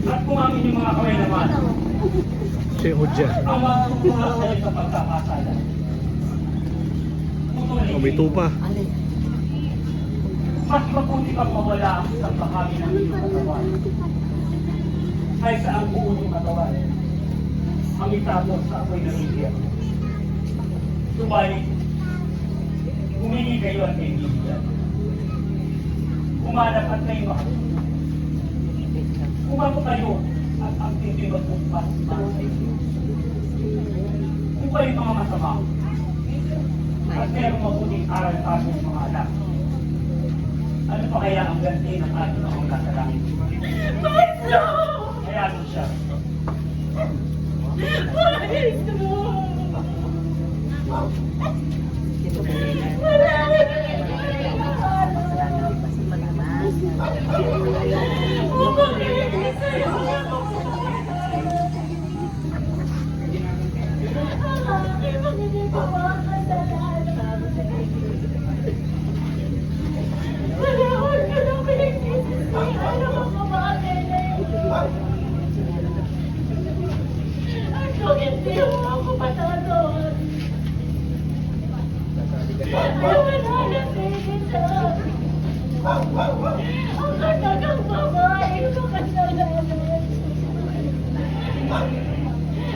At kung ang inyong mga kamay naman, Si Hodja. ang mga kayo sa pagkakasala. Oh, may tupa. Mas mabuti pang mawala ang isang bahagi ng inyong katawan kaysa ang buo ng katawan ang itapos sa apoy ng India. Subalit, humingi kayo at kaibigan. Umanap at may mahal. Umato kayo at ang tindi magpumpas para sa inyo. Kung kayo mga masama at mayroong mabuting aral para sa mga anak, ano pa kaya ang ganti ng ating mga kasalangin? Kaya ano siya? Hindi ako patawad. Ang katagang babae ko kasalanan.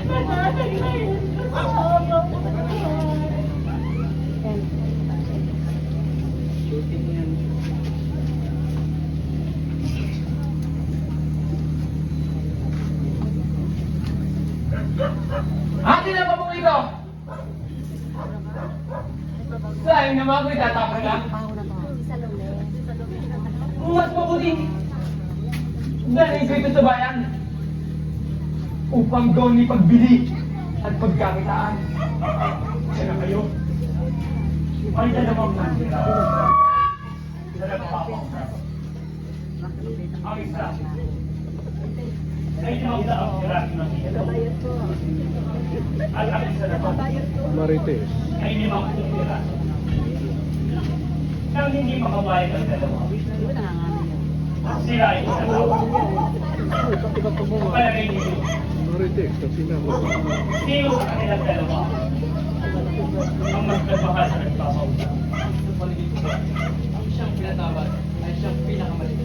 Matataglayin ko sa habang Akin na pa po ito! Saan naman ako'y tatapon lang? Mas mabuti! Dalhin ko ito sa bayan upang doon ipagbili at pagkamitaan. Kaya na kayo, may dalawang nandira. Dalawang ang isa ay limang pirasong ng ilaw. At ang isa naman Marites. ay 50 piraso. Nang hindi makabayad ang dalawa, sila ay isalawa. Palagay ninyo, Marites. Kasi na ako. sino sa kanilang dalawa ang mas nagmahal sa nagpapausap? Ang siyang pinatawad ay siyang pinakamalit.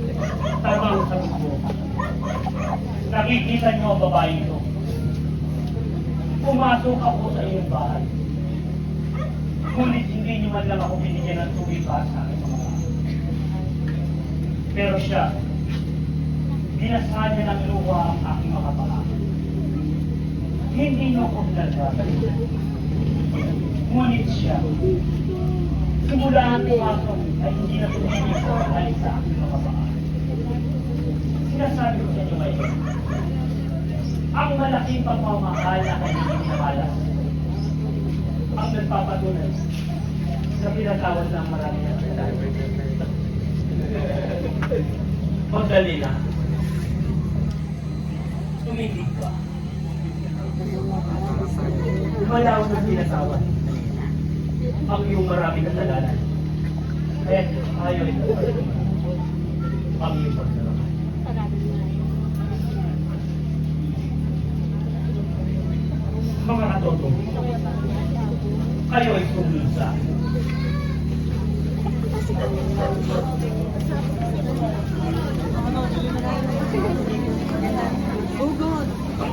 Tama ang sagot mo. Nakikita niyo ang babae ito. Pumasok ako sa iyong bahay. Ngunit hindi niyo man lang ako binigyan ng tubig para sa aking mga bahay. Pero siya, dinasahan niya ng luha ang aking mga paa. Hindi niyo ako pinagdadala. Ngunit siya, simula ang pumasok ay hindi na tumigil sa pag-alis sa aking mga paa. Sinasabi ko sa inyo ngayon, ang malaking pagmamahal na kanyang pinakalas ang nagpapatunay sa pinatawad ng marami ng kasalanan. Magdali na. Tumitig ka. Lumalaw ng pinatawad ang iyong marami kasalanan. Kaya ayaw ito ang iyong pagdalaman. Mga katoto, kayo ay sumunod sa akin.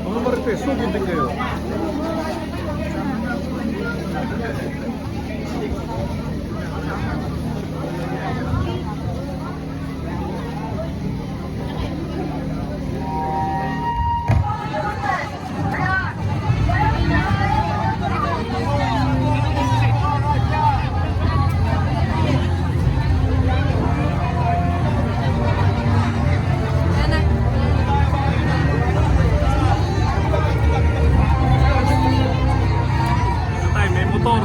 Mga Marites, sugod din kayo. Ay, may motor.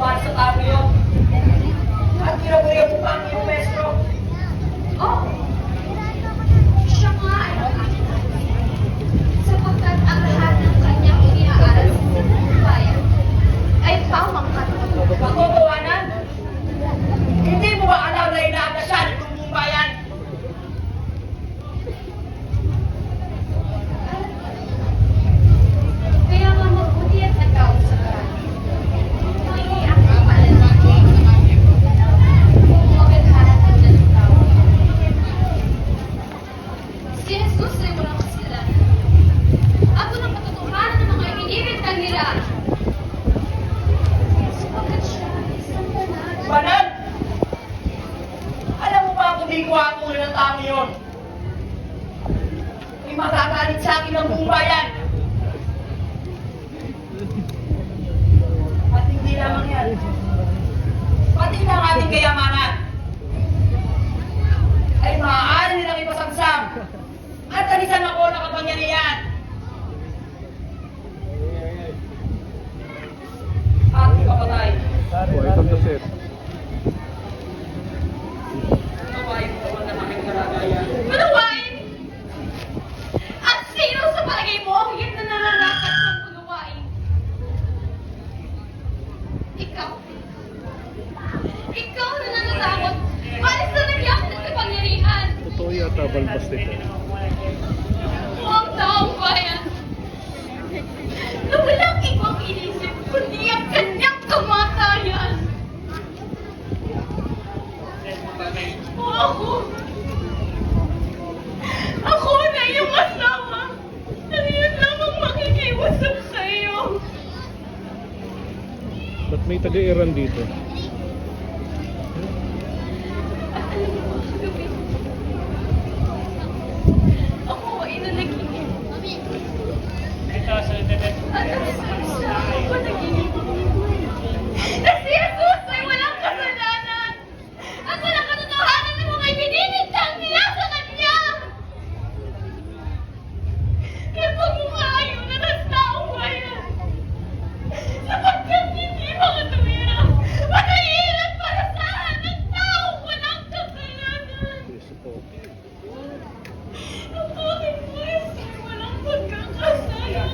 para sa tao yun. At kinaburiya mo pa ang iyong maestro. Oh, siya nga ay ang aking anak. Sapagkat ang lahat ng kanyang iniaaral sa buong bayan ay pamangkat. Pagkukuhanan? Hindi mo ba alam na inaanda siya ng buong bayan? Kaya nga mabuti at nagkawin sa karami. Hindi ang kapalalaki. Magandang ng tao. Si Jesus ay walang kasalanan. Ako ng katotohanan ng mga inibintang nila. Sapagkat siya ay isang banal. Banal! Alam mo ba kung di ko ako ng tao yun? May magagalit sa akin ng buong bayan. At hindi lamang yan. Pati na ang ating kayamanan ay maaari nilang ipasamsam at alisan ako ng kapangyarihan. At ikapatay. Oh, ito the set. Kawain mo naman ng aking kalagayan. Maluwain! At sino sa palagay mo ang higit na nararapat ng maluwain? Ikaw. Ikaw na nananakot. Palis na nagyak ng kapangyarihan. Totoo yata balbas nito. Huwag taong bayan. Na walang ibang inisip kundi ang kanyang kamatayan. O ako. Ako na iyong asawa. Na yun lamang makikiusap sa iyo. Ba't may taga-Iran dito? At alam mo ang gabi. Ako ay nanaginip. At ang sarsa ako panaginip. Na si Jesus ay walang kasalanan. At walang katotohanan ng mga ibinibintang nila sa kanya. Kaya pagmukhayo na ng taong bayan. Sapagkat hindi makatuwira. Matahiran para saan ng taong walang kasalanan. Yes po. Ang aking buhay ay walang pagkakasala.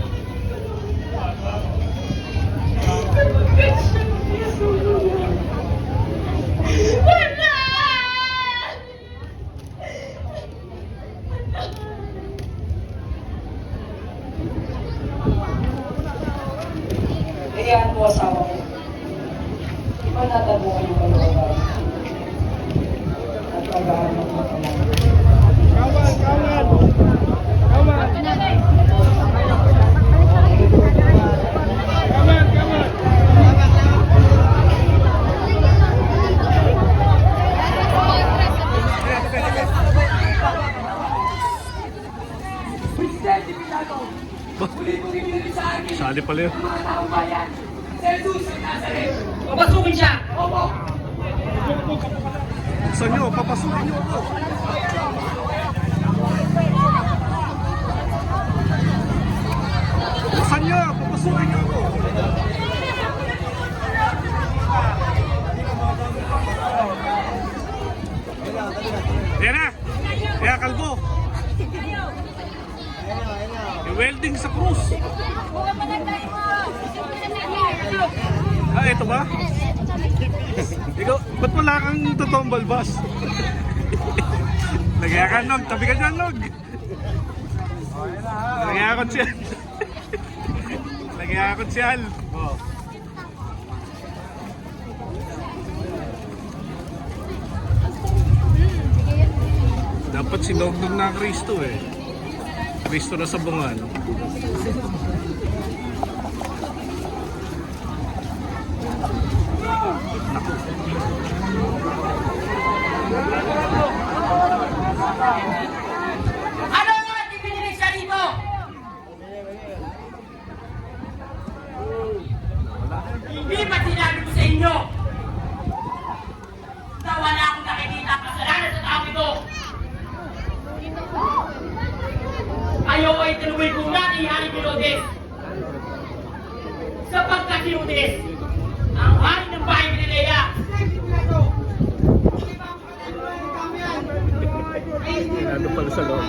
Sapagkat siyang isunuran. Wala! Kayaan mo asawa mo. Manatabo kayo ng kalagayan. At pag-aaral mo kamay. Sali pala yun. Papasukin siya! Buksan nyo, papasukin nyo ako. Buksan nyo, papasukin nyo ako. Yan na. Yan, kalbo. I-welding sa krus. Ah, ito ba? Ikaw, ba't wala kang totoong balbas? Lagyan ka, Nog. Tabi ka dyan, Nog. Lagyan ako siya. Lagyan ako siya. Oh. Dapat sinognog na Kristo eh. Kristo na sa bungan. Ano ang ating pinilig sa dito? Hindi ba sinabi ko sa inyo na wala akong nakikita ang kasalanan sa tao ito? Ayaw ay tinuloy ko nga ni Hari Herodes. Sapagkat si Herodes, ang hari ng sa loob.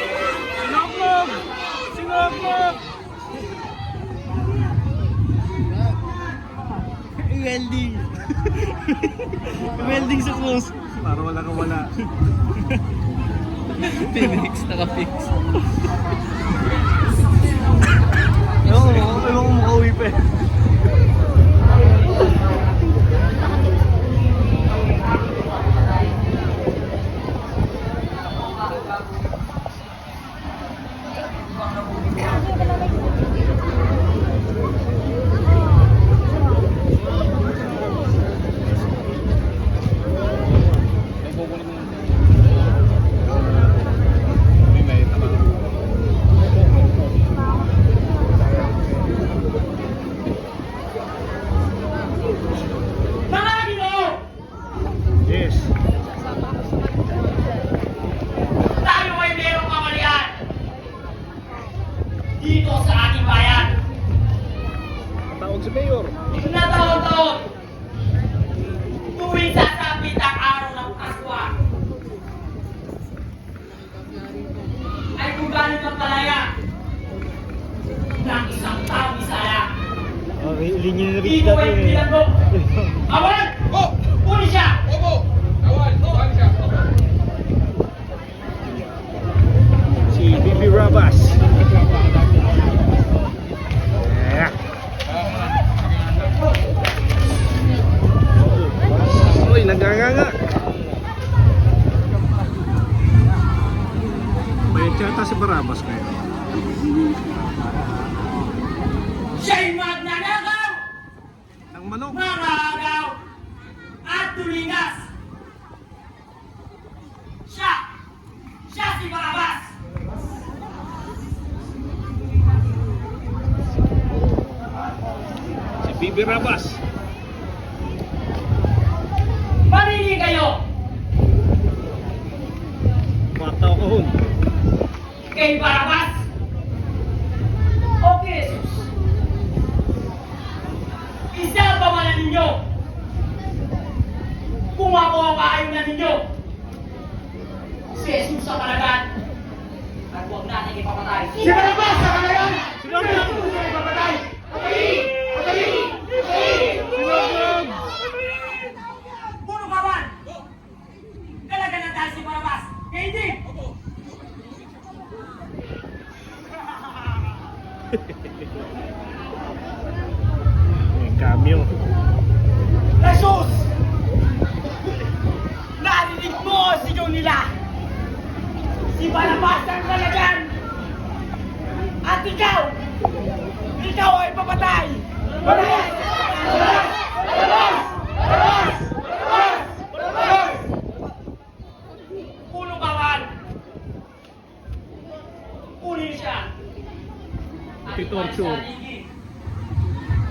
Sinoklog! Sinoklog! Welding. Welding sa close. Para wala ka wala. Phoenix, naka-fix. Ewan ko makauwi pa eh. Hindi na ito. Mga Ginoo! Yes. Tayo ay mayroong kamalian dito sa ating bayan. Tawag si Mayor. Na taon-taon, tuwing sasapit ang araw ng Paskwa, ay kung galing ang palaya ng isang taong Bisaya. Okay, linya na rin Dito dati ay eh. pinagbo. Awan! Uli siya! Si Bibi Rabas. Yeah. Uy, naganganga. May tiyata si Barabas kayo. Siya'y magnanakaw, Ang manok. mangagaw, at tulingas. Siya si Barabas. Si Bibi Rabas. Manili kayo Mataw ko hun. kay Barabas o kay Jesus. Isa pa man ninyo. Kung ako ang kaayunan ninyo, si Jesus sa kalagan at huwag natin ipapatay. Si Barabas sa kalagan! Huwag natin ipapatay! Puno ka man! Kalagan na tayo si Barabas! Kaya hindi! May cameo. Jesus! Narinig mo ang sigaw nila! Si Barabas ang kalagan! At ikaw! Ikaw ay papatay! Barabas! Barabas! Barabas! Barabas! Barabas! Barabas! Puno ka man! Kunin siya! At Itorture. ibalik sa haligi.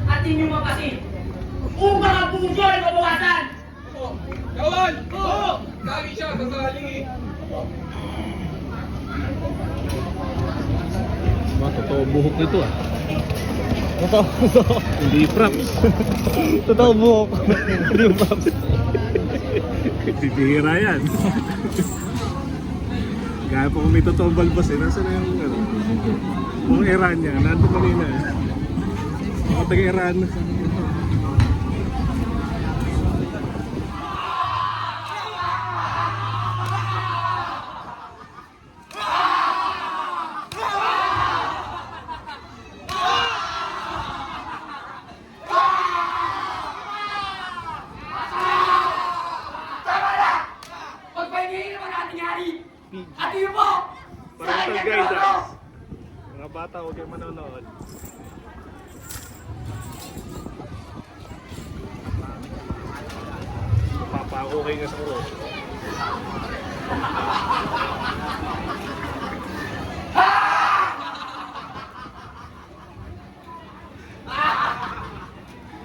At inyong mapasin upang ang puso ay mabawasan! Kawan! Oo! Kagi siya, sasaling eh. Mga totoo buhok nito ah. Totoo. Hindi props. Totoo buhok. Hindi yung props. Bibihira yan. Kaya po kung may totoong balbas eh. Nasaan na yung ano? Yung Iran niya. Nandito kanina eh. Mga taga-Iran. Pagpahingin naman natin hari! At yun po! Parental Sayang guidance. ano? Mga bata, huwag kayong manonood. Papakukay nga sa cross.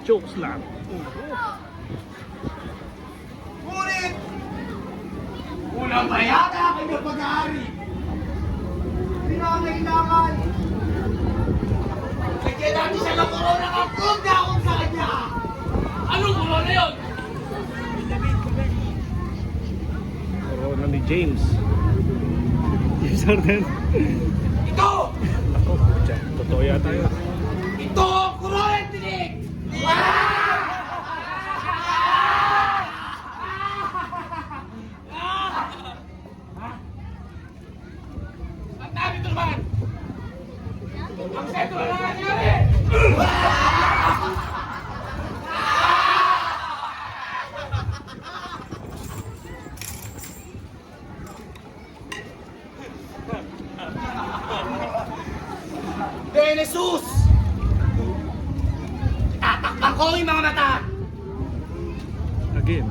Jokes lang. Ngunit, unang bayata kay na pag-aari. Pinangailangan. Bigyan natin siya ng corona ng kung na akong sa kanya. na yun! Corona ni James. James Harden. Ito! Ako, tsa, totoo yata yun. Ito ang corona tinig! Ang dami ito naman! Ang sentro na nangyari! De Jesus! Tatakpan ko yung mga mata Again.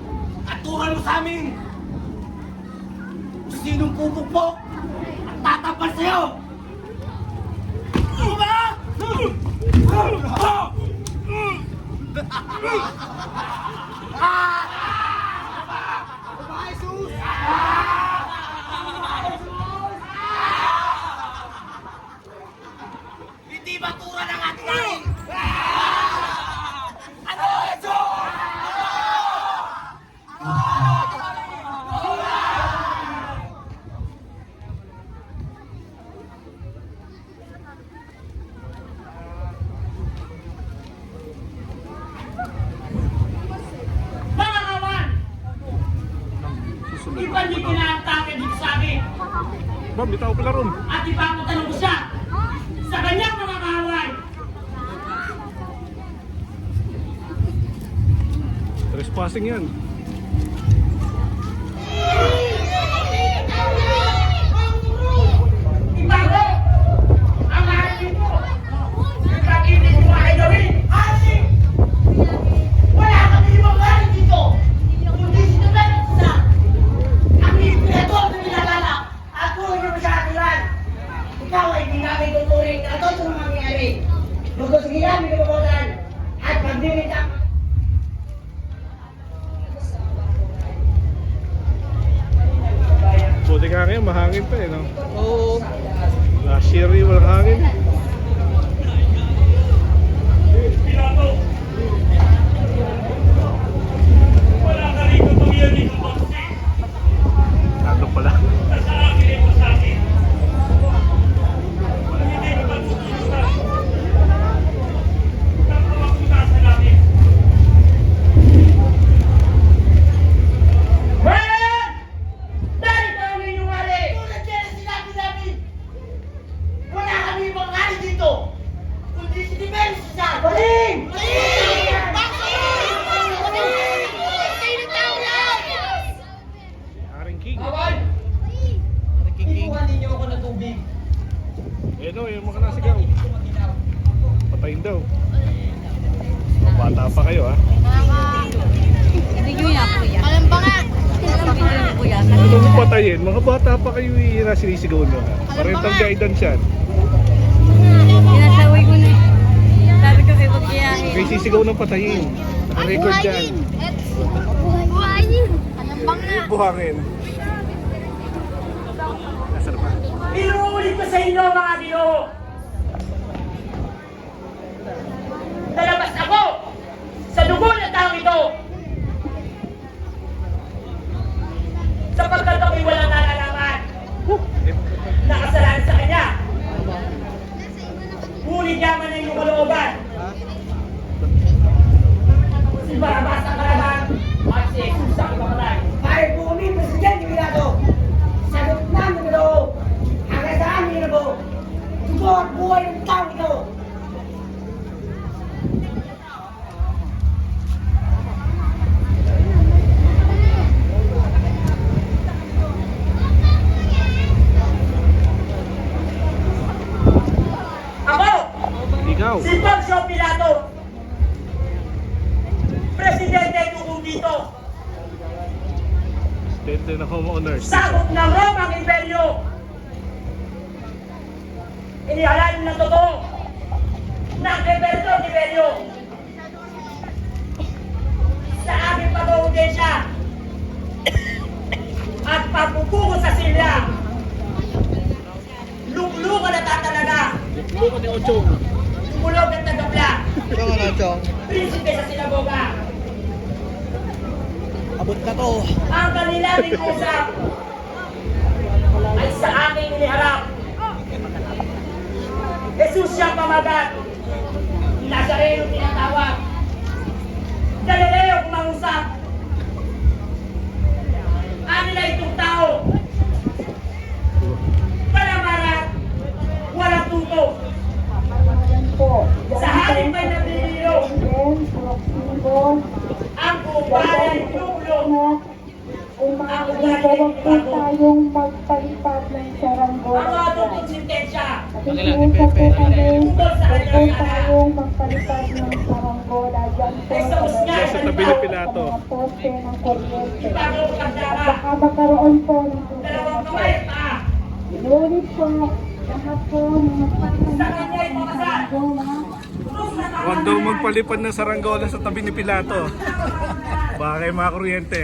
at tural mo sa amin kung sinong pupukpok at tatakpan sa'yo! Ano ba? Jesus! Hindi batura ng ating ating! Ano, Jesus? Mga kawan! Susunod. Iba niyo pinatake dito sa akin. Ma'am, bitaw pala ron. At ipapatanong ko siya sa kanyang mga kawan. Trespassing yan. Ibago ang aking mo. Nagkakibig mo ay gawin. Asin! Wala kami ibang galing dito. Kundi si Tubensa. Ang imperator na nilalala. Ako yung sa aturan. Ikaw ay di namin tuturing na ito sa mga nangyari. Lugos ng namin kababotan at pagdimit Buti nga ngayon, mahangin pa eh, no? Oo. Last year, walang hangin. wala ka rito tumiyan dito bakse. Ano pala? Sa akin ay masakit. Hindi ka magsususan. Tapos kita sa langit. Brian! Dahil ka ang inyong wali! Tulad yan ang sinabi namin! Wala kami ibang wali dito! Kundi si Dimensa! Baling! Haring King. Kawan! Inuwan ninyo ako ng tubig. Eh no, yung mga nasigaw. Patayin daw. Bata pa kayo, ha? Video niya, kuya. Malambangan! Video niya, kuya. Ano mo patayin? Mga bata pa kayo yung sinisigaw nyo, ha? Parental guidance yan. Sinasaway ko na. Sabi ko kay Pagkiyahin. May sisigaw ng patayin. Naka-record dyan. Buhayin! Malambangan! Buhangin. Nasaan pa? Inuulit ko sa inyo mga Ginoo. Nalabas ako sa dugo ng taong ito. Sapagkat ako'y walang nalalaman. Nakasalaan sa kanya. Ngunit yaman na inyong kalooban. Si Barabas ang kalaban at si Jesus ang ipapatay. Kahit po kami, Presidente Mirado, sagot namin ito, hanggang sa amin ito, dugo at buhay ng tao ito. Ako, Ikaw. si Poncio Pilato, Presidente Dugong dito, Presidente ng homeowners. sakop ng Romang Imperyo. Inihalal ng totoo ng Emperador Tiberio sa aming pag-audensya at pagpupungo sa silya. Luklukan at tatalaga, Bukan ni Ochong. umulog at nagabla, prinsipe sa sinagoga, Abot na to. Ang kanilang usap ay sa aking iniharap. Jesus siyang pamagat. Nazareno tinatawag. Galileo kumangusap. Ano na itong tao? Palamarat, walang tuto. Sa halip ay nabibiro. Ang ugali tulong. Huwag po tayong magpalipad ng saranggola. Ang atong sintensya. Nakikiusap po kami, Tungkol sa huwag po kanyang tayong magpalipad ng saranggola dyan po Ay, sa usga, Sa tabi ni Pilato. mga poste ng kuryente. Ipagawa ka At na. baka magkaroon po ng Dalawang problema po. kamay pa. Inulit po, lahat po ng magpalipad Sa kanya ay ng pamasan. saranggola. Huwag daw magpalipad ng saranggola sa tabi ni Pilato. Baka kayo mga kuryente.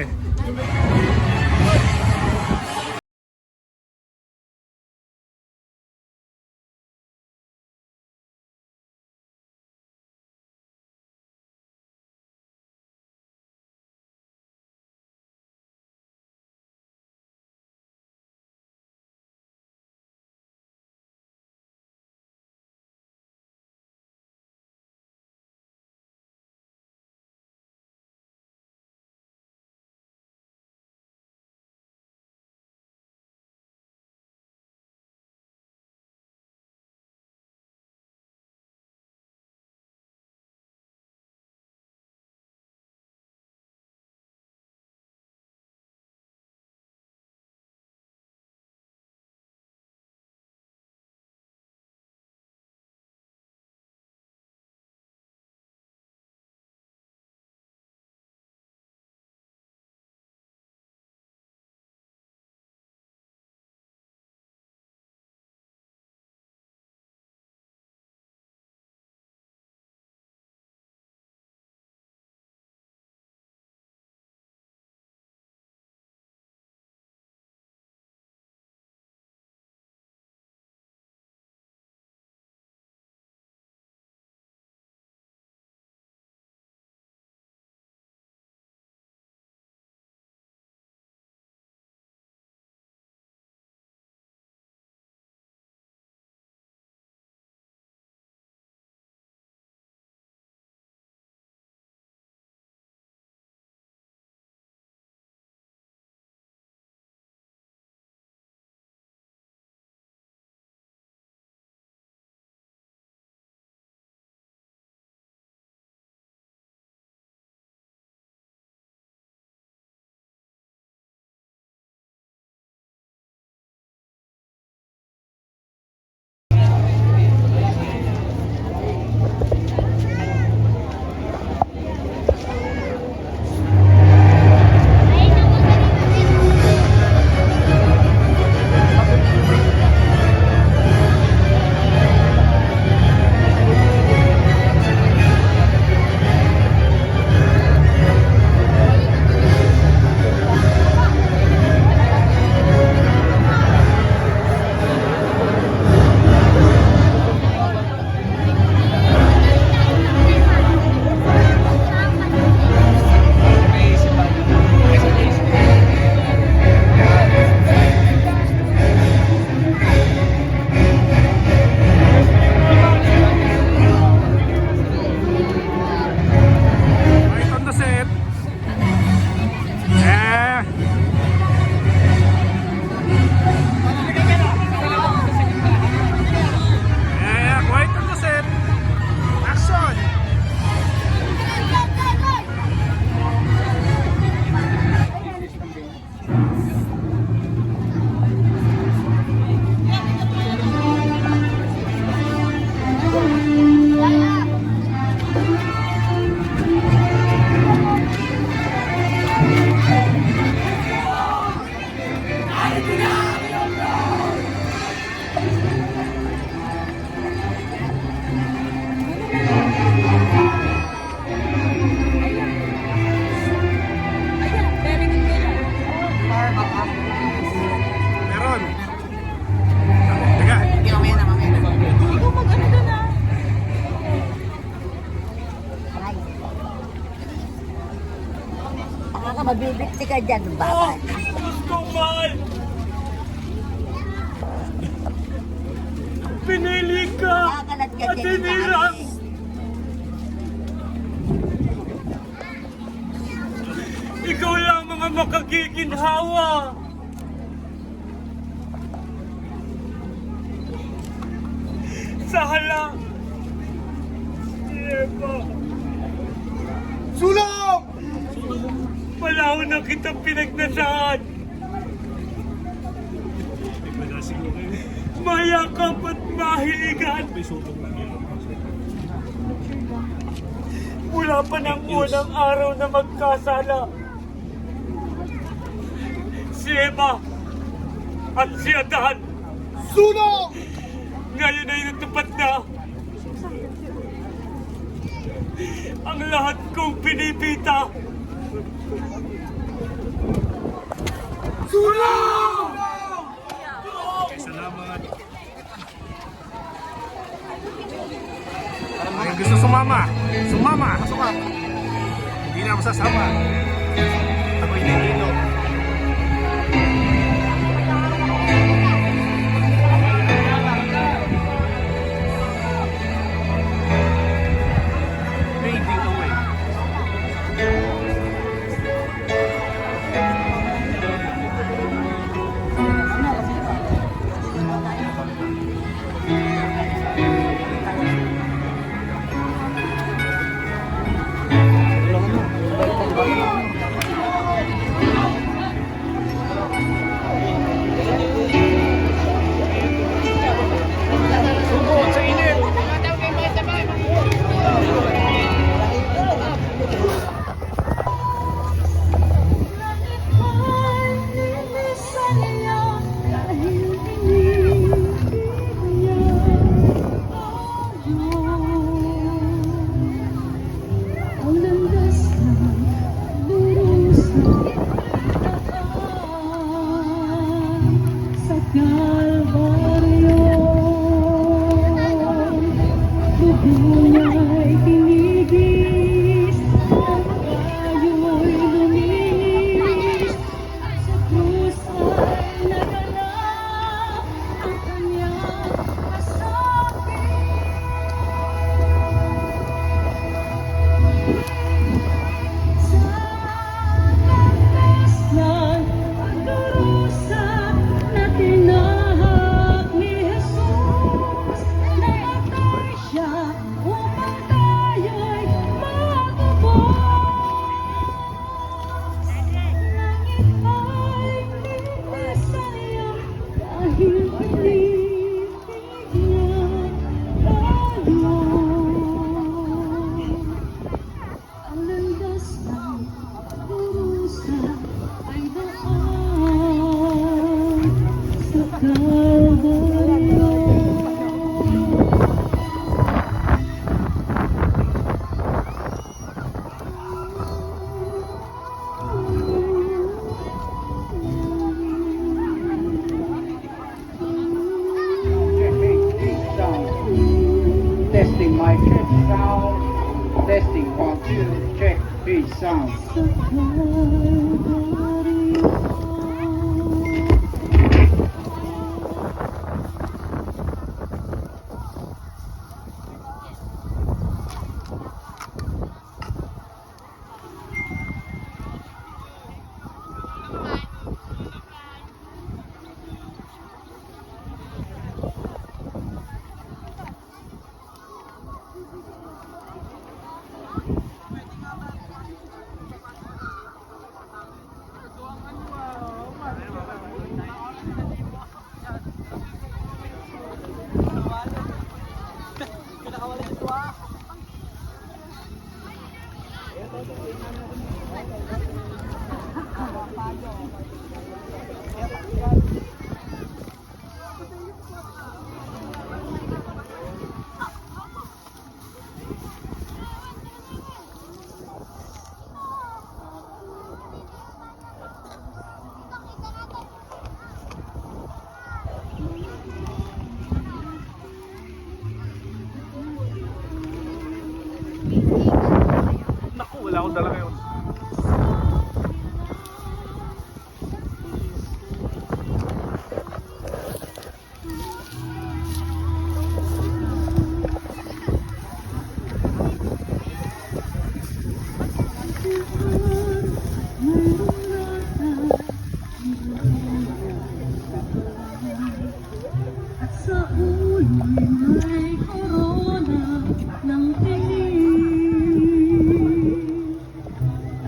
Bibiti ka dyan, bata. Gusto mahal! Pinili ka! Kakalat ka At dyan, hinirang! Mami. Ikaw lamang ang makakikinhawa! Sa hala! Eva! Sulong! Malaw na kitang pinagnasaan! Mayakap at mahiligan! May sulong lang yun. Mula pa ng unang araw na magkasala. Si Eva at si Adan. Sulong! Ngayon ay natupad na. Ang lahat kong pinipita. Sulong! Salamat. Ang gusto sumama. Sumama. Sumama. Hindi na ako sasama. Ako'y nililo. Fading away. Testing mic check sound. Testing 1 2 check bass sound. Sa ulo'y may korona ng tinig,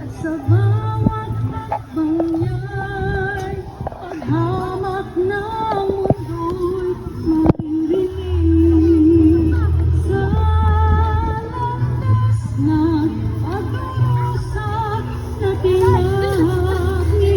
at sa bawat hakbang niya'y paghamak ng mundo'y maririnig. Sa landas ng pag-usa na tinahak ni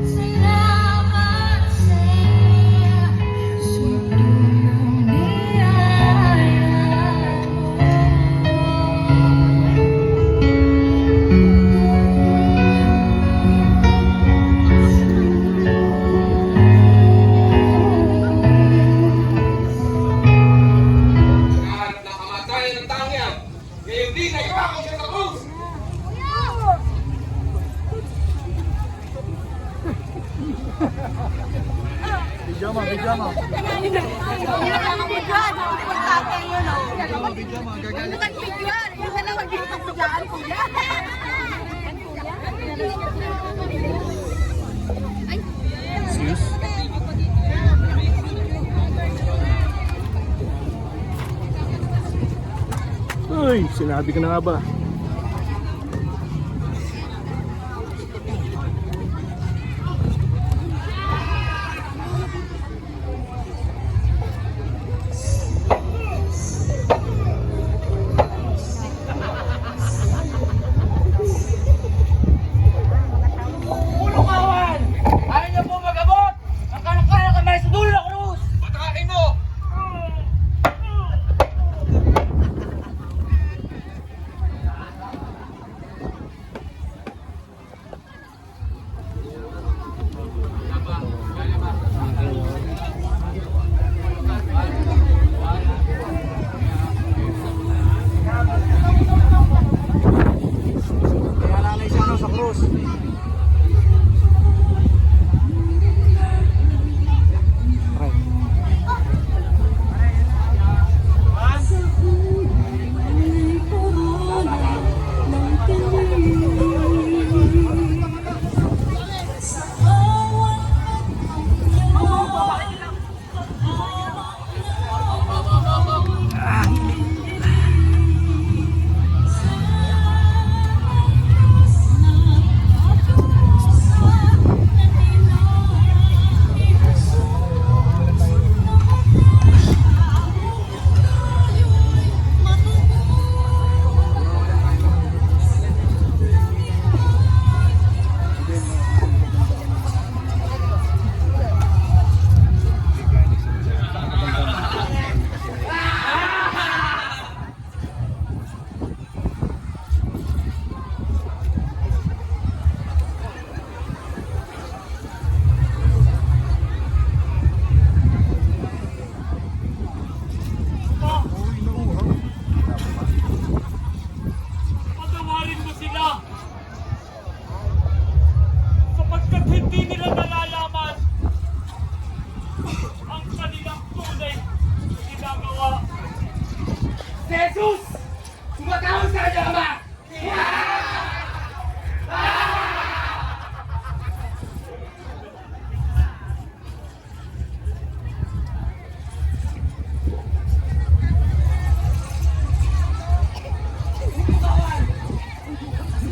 salamat sa'yo sa tulong niyaya At nakamatay ng taong yan. Ngayon din ay ako siya sa krus. Uy, sinabi ko na nga ba? Pulukawan! Ayaw niyo po mag-abot! Ang kanang-kaya kamay sa dulo ng krus! Patakin mo! Jesus! Tumatawag sa kanya, Ama!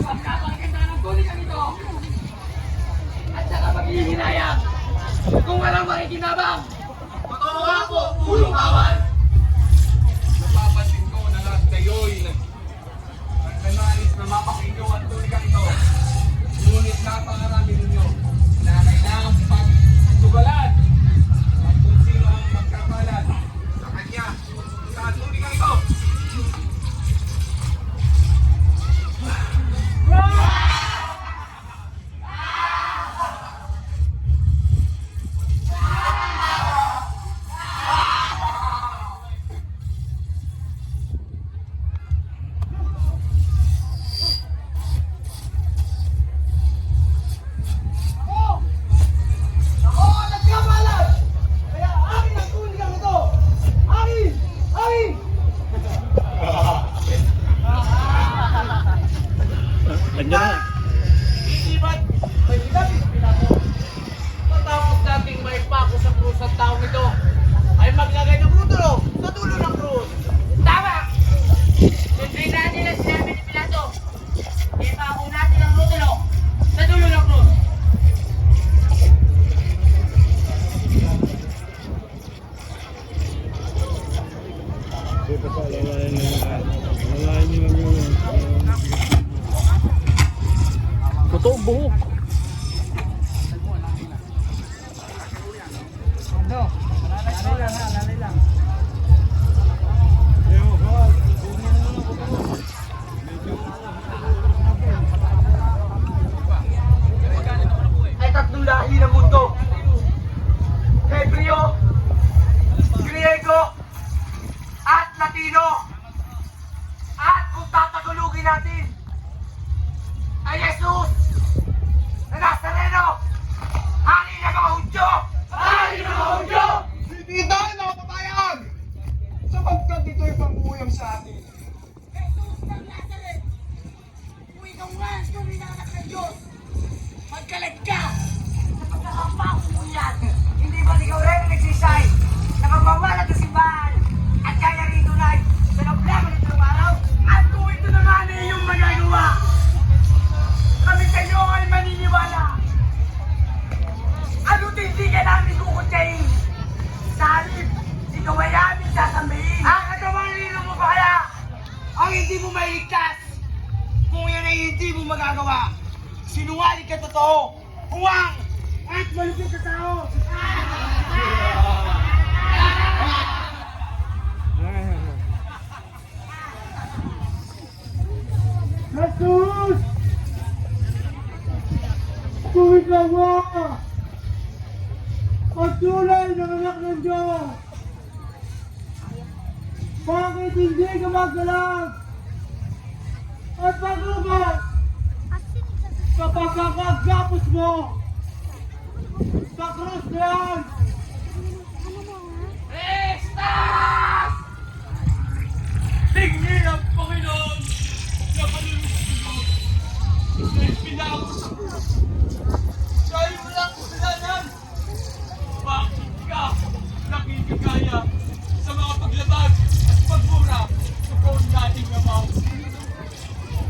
Pagkapagkita ng tulikan ito at saka pag-ihinayang kung walang makikinabang. Totoo nga po, pulong kawan. Napapansin ko na lahat kayo'y nagkanais na mapakinggan ang tulikan ito. Ngunit napakarami ninyo na kailangang pagtugalan at kung sino ang magkapalan sa kanya sa tulikan ito. Andiyan na. Hindi ba't may sinabi sa Pilato? Matapos nating may pako sa krus at taong ito, ay maglagay ng utulo sa dulo ng krus. Tama! Hindi natin ang sinabi ni Pilato. Ipako natin ang utulo sa dulo ng krus. Dito pa, lalayan nyo lang yun. Totoo buhok. Ay tatlong lahi ng mundo. Hebreo, Griego, at Latino. At kung tatagulugin natin, ay Jesus na Nazareno, hari ng mga Hudyo! Hari ng mga Hudyo! Hindi tayo nakapapayag! Sapagkat ito'y panguyam sa atin. Jesus ng Nazaret! Kung ikaw nga ang tunay na anak ng Diyos, magkalag ka! Nakapako mo yan! Hindi ba ikaw rin ang nagsisay? Nakapamalat sa simbahan at kaya rito na sa problema nito ng araw? At kung ito naman ay iyong magagawa, kami kayo ay maniniwala. Ano hindi ka namin kukutsahin? Sa halip, ikaw ay aming sasambihin. Ang kagawain mo ba kaya? Ang hindi mo mailigtas. Kung yan ay hindi mo magagawa, sinungaling ka totoo, huwang at malupit sa tao. Jesus! Kung ikaw ang tunay ng anak ng Diyos, bakit hindi ka maggalang at maglubat kapag kakagapos mo sa krus na yan? Restas! Tingin ang Panginoon na malulungkot na ipinako sa krus. Kayo lang kasalanan. Bakit ka nakikigaya sa mga paglabag at pagmura sa poon nating amaw?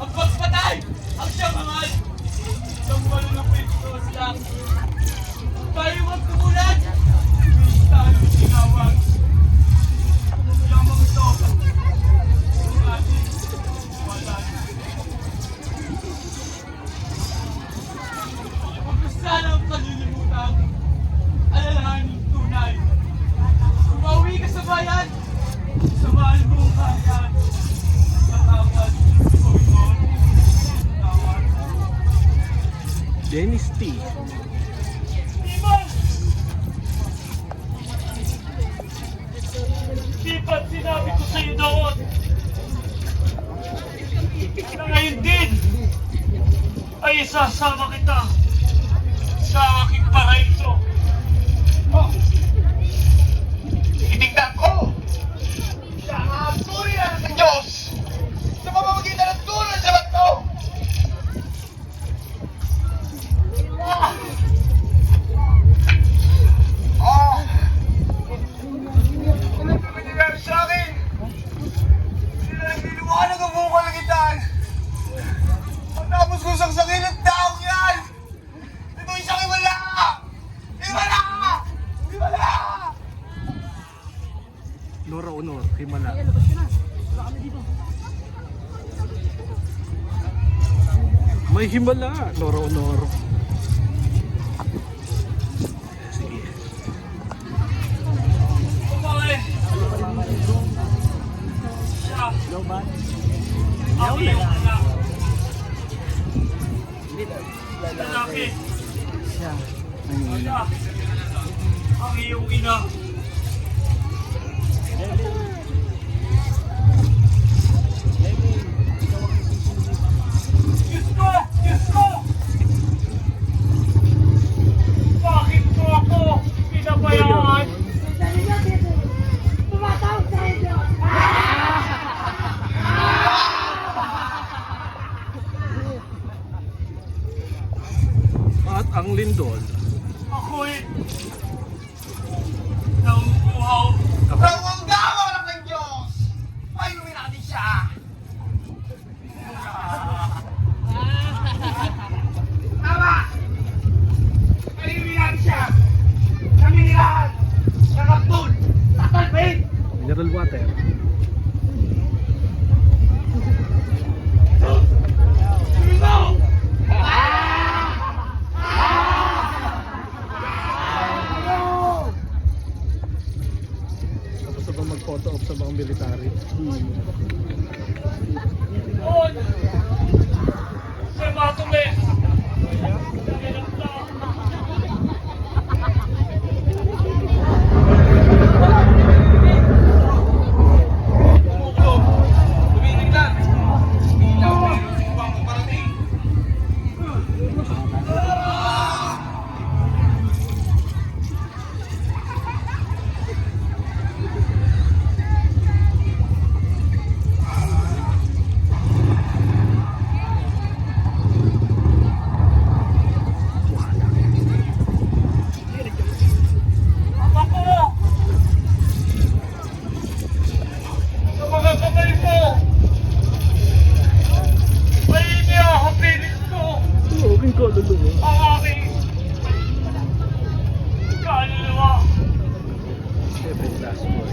Ang pagpatay ang siyang hangal ng malulupit ko sa tayo magtumulan. Hindi tayo tinawag. Yung mga ito, ang ating wala. Huwag ko sanang kalilimutan. Alalahanin tunay. Umawi ka sa bayan. Sa mahal mong bayan. Matawad. Panginoon. Tawad. Dennis T. Di ba't sinabi ko sa'yo noon na ngayon din ay isasama kita sa aking paraiso. Itignan ko! Siya ang turian ng Diyos! May himala, Nora Honor. Sige. Kumain! Siya! Ang iyong anak! Lalaki! Siya! Ang iyong ina! Diyos ko! Diyos ko! Bakit ko ako pinabayaan? Tumatawag sa inyo! At ang lindol. Ako'y nauuhaw. Rawang gawa lang ng Diyos! Payuhin natin siya! Tama! Payuhin natin siya! Kami nilahan! Nakapun! Tatalpin! Mineral water. Sumigaw! Tapos na ba mag-photo op sa mga military? On! Sa matuloy! Tuminig lang! Hindi na ako ibang parating! Ako! Sa mga kamay mo! Ay inihahapilis ko Okay ko, lulu. ang aking kaluluwa! Seven last boy.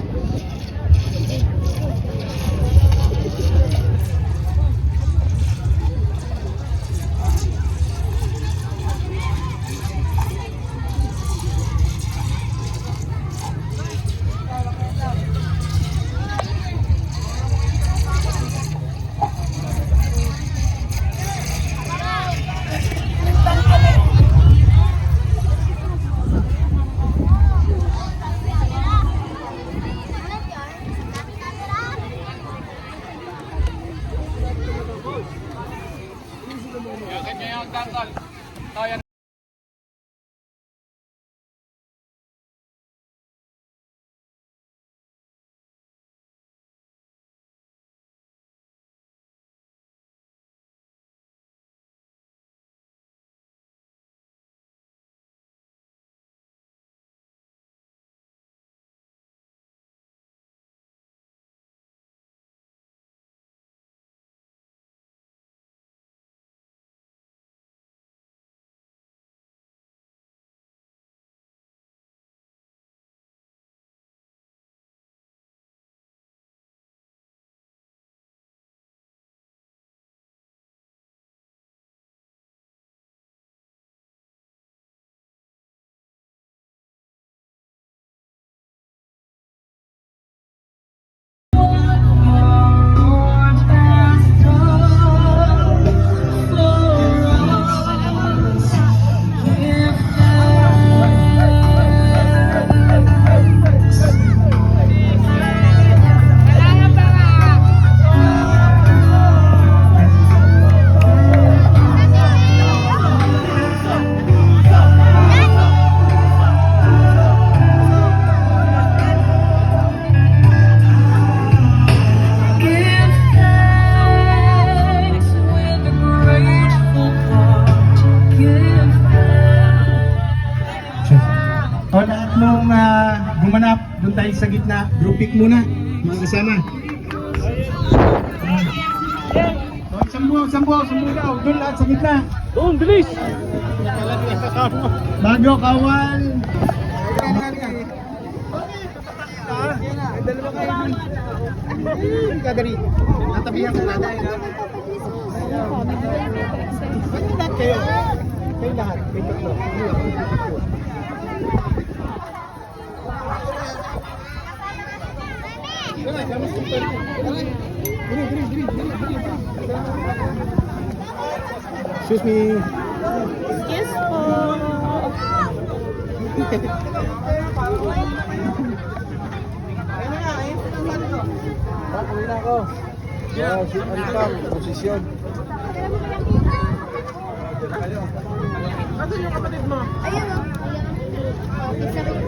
O lahat mong gumanap, doon tayo sa gitna. Group pick muna, mga kasama. Sambu daw, doon lahat sa gitna. Doon, bilis! Bago kawal. Dalawa kayo dun. Kadari. Natabihan ko na dahil. Ano lahat kayo? Kayo lahat. Kayo tatlo. Excuse me. Excuse po. Kumain na ako. Yeah, ano pa? Posisyon. Ayun o. Isa rin.